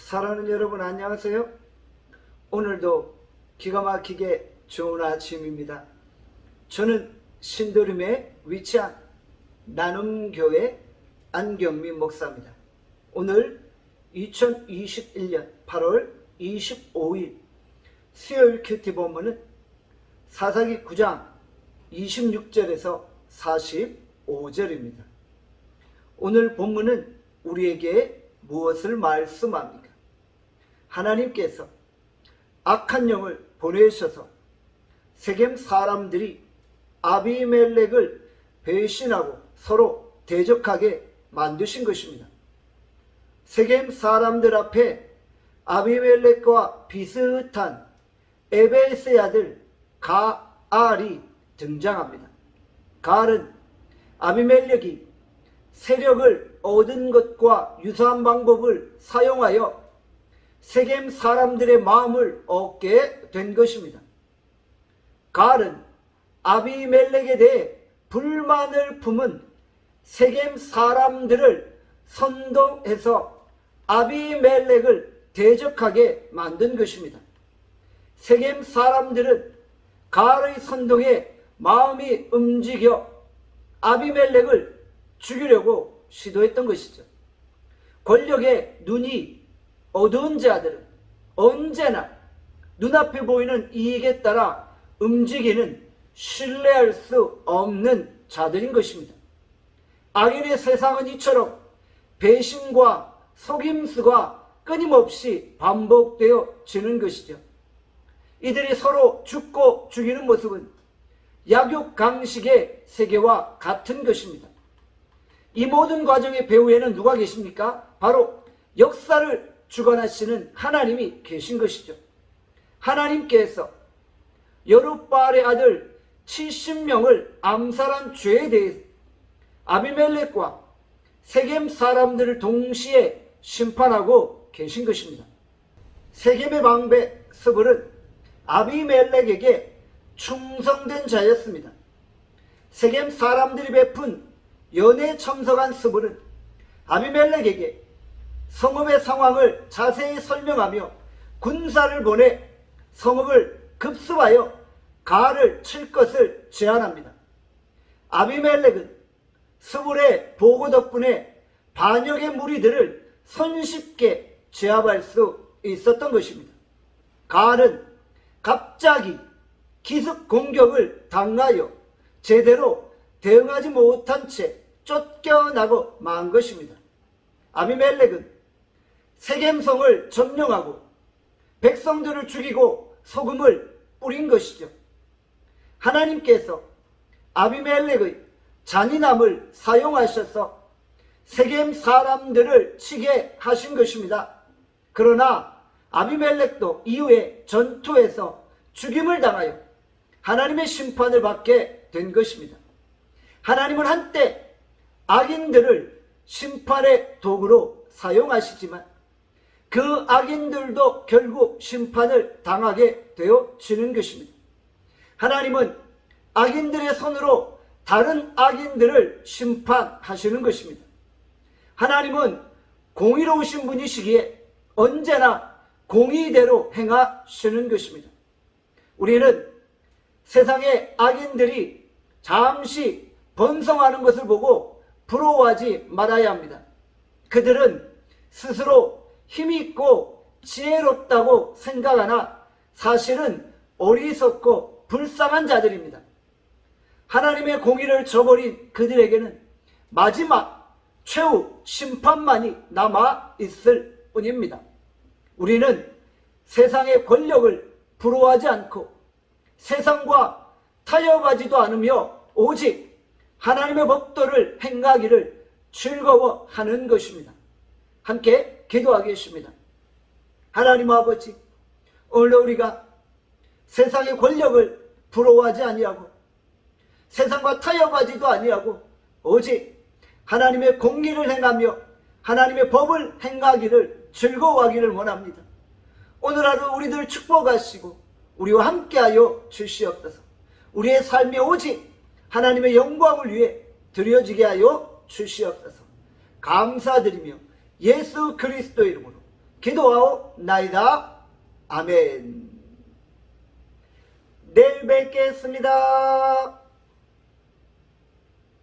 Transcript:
사랑하는 여러분 안녕하세요. 오늘도 기가 막히게 좋은 아침입니다. 저는 신도림에 위치한 나눔교회 안경미 목사입니다. 오늘 2021년 8월 25일 수요일 큐티 본문은 사사기 9장 26절에서 45절입니다. 오늘 본문은 우리에게 무엇을 말씀합니까? 하나님께서 악한 영을 보내셔서 세겜 사람들이 아비멜렉을 배신하고 서로 대적하게 만드신 것입니다. 세겜 사람들 앞에 아비멜렉과 비슷한 에베스의 아들 가알이 등장합니다. 가알은 아비멜렉이 세력을 얻은 것과 유사한 방법을 사용하여 세겜 사람들의 마음을 얻게 된 것입니다. 가알은 아비멜렉에 대해 불만을 품은 세겜 사람들을 선동해서 아비멜렉을 대적하게 만든 것입니다. 세겜 사람들은 가알의 선동에 마음이 움직여 아비멜렉을 죽이려고 시도했던 것이죠. 권력의 눈이 어두운 자들은 언제나 눈앞에 보이는 이익에 따라 움직이는 신뢰할 수 없는 자들인 것입니다. 악인의 세상은 이처럼 배신과 속임수가 끊임없이 반복되어지는 것이죠. 이들이 서로 죽고 죽이는 모습은 약육강식의 세계와 같은 것입니다. 이 모든 과정의 배후에는 누가 계십니까? 바로 역사를 주관하시는 하나님이 계신 것이죠. 하나님께서 여룻바알의 아들 70명을 암살한 죄에 대해 아비멜렉과 세겜 사람들을 동시에 심판하고 계신 것입니다. 세겜의 방배 스불은 아비멜렉에게 충성된 자였습니다. 세겜 사람들이 베푼 연애에 참석한 스불은 아비멜렉에게 성읍의 상황을 자세히 설명하며 군사를 보내 성읍을 급습하여 가알을 칠 것을 제안합니다. 아비멜렉은 스불의 보고 덕분에 반역의 무리들을 손쉽게 제압할 수 있었던 것입니다. 가알은 갑자기 기습 공격을 당하여 제대로 대응하지 못한 채 쫓겨나고 만 것입니다. 아비멜렉은 세겜성을 점령하고 백성들을 죽이고 소금을 뿌린 것이죠. 하나님께서 아비멜렉의 잔인함을 사용하셔서 세겜 사람들을 치게 하신 것입니다. 그러나 아비멜렉도 이후에 전투에서 죽임을 당하여 하나님의 심판을 받게 된 것입니다. 하나님은 한때 악인들을 심판의 도구로 사용하시지만 그 악인들도 결국 심판을 당하게 되어지는 것입니다. 하나님은 악인들의 손으로 다른 악인들을 심판하시는 것입니다. 하나님은 공의로우신 분이시기에 언제나 공의대로 행하시는 것입니다. 우리는 세상의 악인들이 잠시 번성하는 것을 보고 부러워하지 말아야 합니다. 그들은 스스로 힘있고 지혜롭다고 생각하나 사실은 어리석고 불쌍한 자들입니다. 하나님의 공의를 저버린 그들에게는 마지막 최후 심판만이 남아 있을 뿐입니다. 우리는 세상의 권력을 부러워하지 않고 세상과 타협하지도 않으며 오직 하나님의 법도를 행하기를 즐거워하는 것입니다. 함께 기도하겠습니다. 하나님 아버지, 오늘 우리가 세상의 권력을 부러워하지 아니하고 세상과 타협하지도 아니하고 오직 하나님의 공의를 행하며 하나님의 법을 행하기를 즐거워하기를 원합니다. 오늘 하루 우리들 축복하시고 우리와 함께하여 주시옵소서. 우리의 삶이 오직 하나님의 영광을 위해 드려지게 하여 주시옵소서. 감사드리며 예수 그리스도 이름으로 기도하옵나이다. 아멘. 내일 뵙겠습니다.